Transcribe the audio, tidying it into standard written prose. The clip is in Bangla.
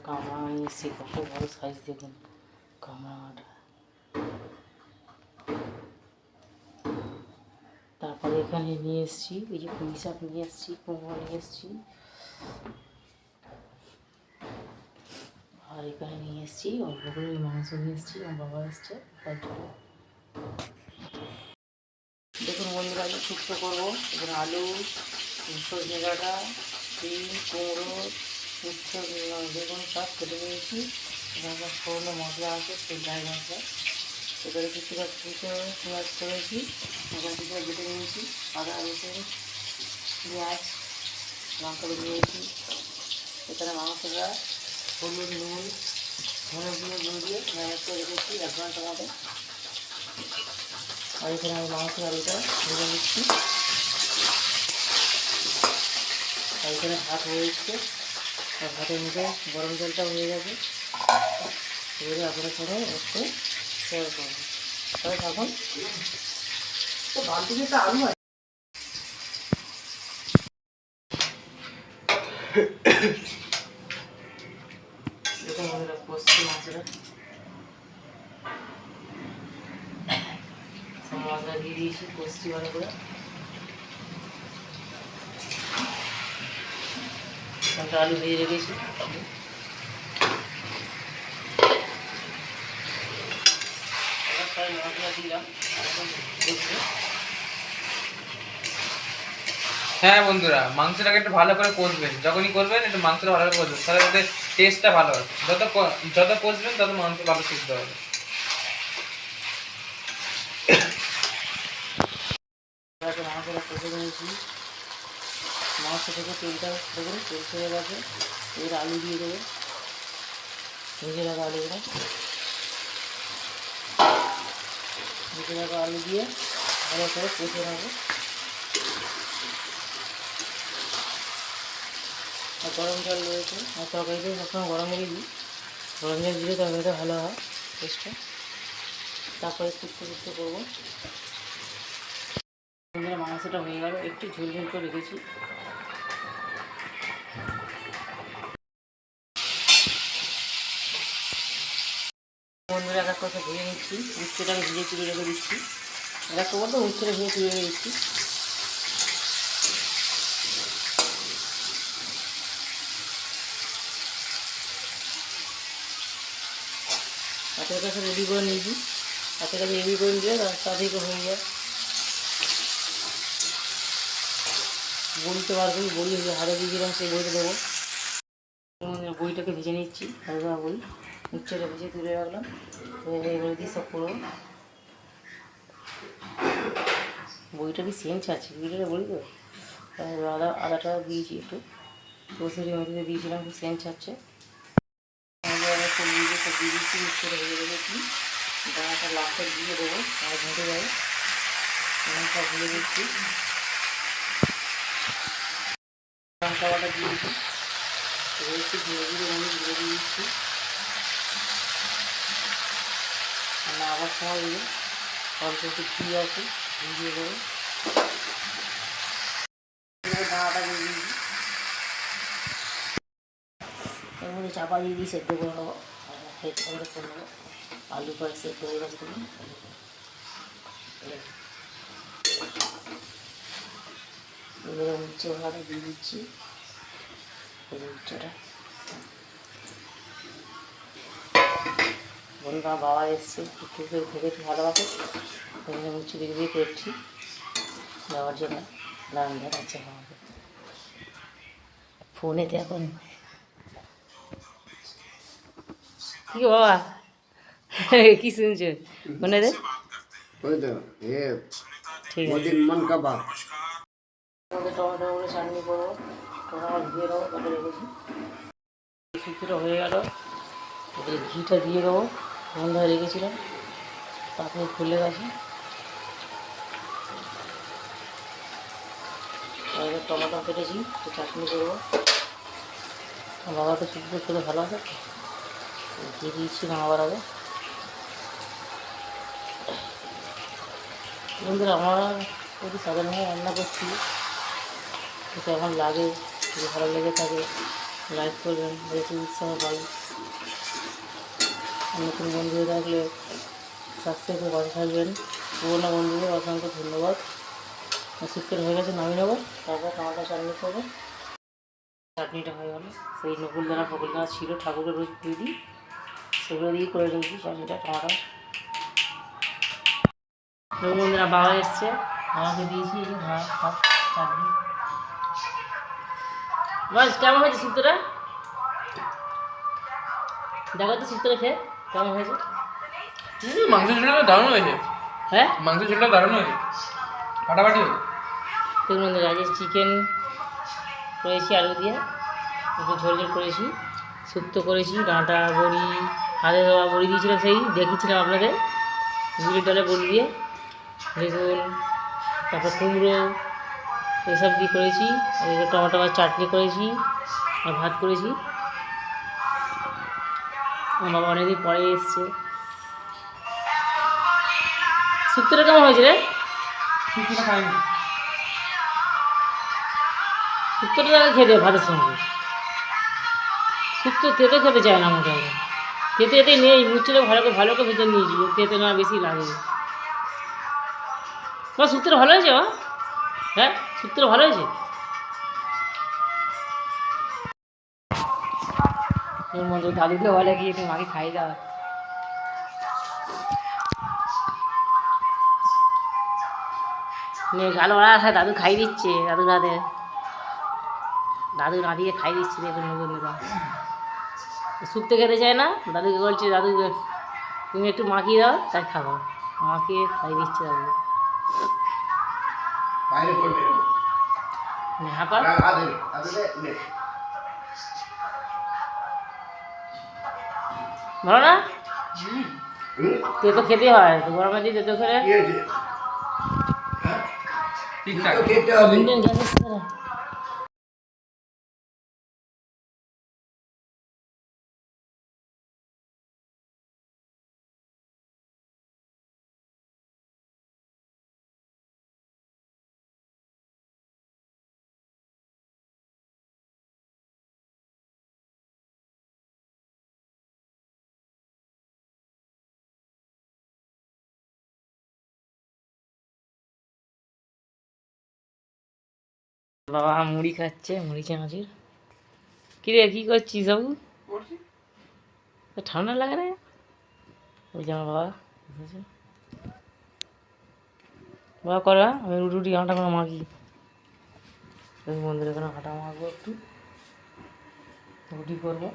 কামড়া নিয়েছি, কত বড় সাইজ দেখুন কামড়াটা। তারপরে এখানে নিয়ে এসেছি এই যে পুঁই শাক নিয়ে এসেছি, কুমড়ো নিয়ে এসেছি, আর এখানে নিয়ে এসেছি অল্প করে মাংস নিয়ে এসেছি। আমার বাবা এসছে তার জন্য। দেখুন বন্ধুরা, আমি শুক্তো করবো। এখানে আলু, সজনে ডাঁটা, বিন, কুমড়ো, উচ্ছে, বেগুন সব কেটে নিয়েছি। এখানে পুরোনো মশলা আছে, সেই ড্রাই মশলা। এবারে কিছুটা পেঁয়াজ করেছি, এখানে কিছুটা কেটে নিয়েছি। আদা রসুন পেঁয়াজ লঙ্কা নিয়েছি। এখানে মাংসটা হলুদ নুন ধনে গুঁড়ো দিয়ে ম্যারিনেট করে রেখেছি 1 ঘন্টা মতো। আর এখানে আমি মাংসের আলুটা ভেজে নিচ্ছি। আর এখানে ভাত হয়ে এসছে, আর ভাতের মধ্যে গরম জলটা হয়ে গেছে। এবারে আপনার সঙ্গে একটু শেয়ার করবো, তবে তখন তো বালতিতে একটা আলু আছে। দেখুন বন্ধুরা, কষছি মাছটা, সব মশলা দিয়ে দিয়েছি, কষছি ভালো করে। আলু ভেজে রেখেছি, মশলা দিলাম। হ্যাঁ বন্ধুরা, মাংসটাকে একটু ভালো করে কষবেন। যখনই করবেন একটু মাংসটা ভালো করে কষবেন, তাহলে ওদের টেস্টটা ভালো হবে। যত কষবেন তত মাংস ভালো সিদ্ধ হবে। মাংসটা কষে নিয়েছি, মাংস থেকে তেলটা দেখুন তেল ছেড়ে গেছে। এবার আলু দিয়ে দেবো, ভেজে রাখা আলুগুলো ভেজে রাখা আলু দিয়ে ভালো করে কষে নেবো। আর গরম জল রয়েছে, আর তরকারিতে সবসময় গরম জলই দিই। গরম জল দিলে তরকারিটা ভালো হয় টেস্টটা। তারপরে শুক্তো শুক্তো করবো। মাংসটা হয়ে গেল, একটু ঝোল ঝোল করে রেখেছি। বন্ধুরা এক এক কথা ভেজে নিচ্ছি, উচ্ছেটাকে ভিজে তুলে রেখে দিচ্ছি। এক এক বলতো উচ্ছেটা ভিজে তুলে রেখে দিচ্ছি। হাতের কাছে রেডি করে নিয়েছি, হাতের কাছে রেডি করে নিলে তাড়াতাড়ি হয়ে যায়। বলতে পারবেন, বই হাতে দিয়েছিলাম সেই বইটা দেবো। বইটাকে ভেজে নিচ্ছি, হালকা বই উচ্ছেটা ভেজে তুলে রাখলাম। এবারে দিয়ে সব করবো। বইটা কি সেন্ট আছে বইটা বলি তো, আদাটা দিয়েছি একটু, কসুরি মেথিতে দিয়েছিলাম, খুব সেন্ট ছাড়ছে। সব দিয়ে দিচ্ছি, উচ্ছেটা ভেজে রেখেছি। ডানাটা লাস্টে দিয়ে দেবো, আর ঘুঁটে যাবে। সব ভেজে দিচ্ছি, লঙ্কা বাটা দিয়ে দিচ্ছি, একটু ধীরে ধীরে আমি দিয়ে দিচ্ছি। মানে আবার সময় দিলে অল্প একটু ঘি আছে, ঘি দিয়ে দেবো। ডাঁটা দিয়ে দিয়েছি, এর মধ্যে চাপা দিয়ে দিই, সেদ্ধ করে নেবো। সেদ্ধ করে নেবো, আলু করে সেদ্ধ হয়ে গেছে। তুমি এবারে উচ্ছে ভাড়াটা দিয়ে দিচ্ছি, উচ্ছেটা। বন্ধুরা বাবা এসছে, একটু খেতে ভালোবাসে, ওখানে উচ্ছে দিয়ে দিয়ে করছি দেওয়ার জন্য। দাম দেখাচ্ছে আমাকে ফোনেতে এখন। কি বাবা কি শুনছো মনে রে? ঠিক আছে, টমেটোগুলো চাটনি করবো, টমেটো দিয়ে দেবো, কেটে রেখেছি। শুক্তোটা হয়ে গেল, এবারে ঘিটা দিয়ে দেবো, বন্ধ হয়ে রেখেছিলাম, তারপরে খুলে গেছে। এবার টমেটো কেটেছি, তো চাটনি করবো। বাবা তো শুক্তো খেতে ভালো আছে, দিয়ে দিয়েছি নামাবার আগে। বন্ধুরা আমরা যদি সাধারণভাবে রান্না করছি, কেমন লাগে যদি ভালো লেগে থাকে লাইক করবেন, যাতে উৎসাহ পাই। নতুন বন্ধু হয়ে থাকলে সাবস্ক্রাইব করে পাশে থাকবেন। পুরোনো বন্ধুদের অসংখ্য ধন্যবাদ। শীতকাল হয়ে গেছে, নামিয়ে নেবো, তারপর টমেটো চাটনি করবো। চাটনিটা হয়ে গেল, সেই নকুলদানা ফকুলদানা ছিল ঠাকুরের রোজ পুজো দিই, সেগুলো দিয়েই করে রেখেছি চাটনিটা। টমেটো বন্ধুরা বাবা এসছে, বাবাকে দিয়েছি এই যে ভাত ভাত চাটনি। বাস কেমন হয়েছে শুক্তোটা? দেখো তো শুক্তোটা খেয়ে কেমন হয়েছে। মাংস ঝোলটা দারুণ হয়েছে। হ্যাঁ, মাংস ঝোলটা দারুণ হয়েছে, ফাটাফাটি হয়েছে। দেখুন বন্ধুরা, আজকে চিকেন করেছি আলু দিয়ে, একটু ঝোল ঝোল করেছি, শুক্তো করেছি, ডাঁটা বড়ি, হাতে দেওয়া বড়ি দিয়েছিলাম, সেই দেখিয়েছিলাম আপনাদের, বিউলির ডালে বড়ি দিয়ে, বেগুন, তারপর কুমড়ো, এসব দিয়ে করেছি। আর টমেটো চাটনি করেছি, আর ভাত করেছি। আমার বাবা অনেকদিন পরে এসছে। শুক্তোটা কেমন হয়েছে রে? শুক্তোটা খাইনি। শুক্তোটা খেতে ভাতের সঙ্গে, শুক্তো তেতো খেতে চায় না মোটামুটি, তেতে এতে নেই, মুচুটা ভালো করে ভেজে নিয়েছি, তেতে না বেশি লাগে। তোমার শুক্তোটা ভালো হয়েছে? হ্যাঁ, শুক্তোটা ভালো হয়েছে। এর মধ্যে দাদুকে বলে কি একটু মাকে খাই দাও। গালো ওরা খায়, দাদু খাই দিচ্ছে, দাদু না দিয়ে খাই দিচ্ছে। দেখুন বন্ধুরা, শুক্তো খেতে চায় না, দাদুকে বলছে দাদু তুমি একটু মাখিয়ে দাও, তাই খাবো। মাখিয়ে খাই দিচ্ছে দাদু। হাঁপা ভালো না? তেতো খেতে হয়, গরমের দিন তেতো খেলে ঠিকঠাক। ইন্ডিয়ান গ্যাস আসছে না। বাবা মুড়ি খাচ্ছে, মুড়ি চানাচুর। কিরে কী করছিস বাবু? ঠান্ডা লাগে না? ওই যে আমার বাবা এসেছে। বাবা করো, আমি রুটি আটা করে মাখি। বন্ধুরা এখানে আটা মাখবো, একটু রুটি করবো।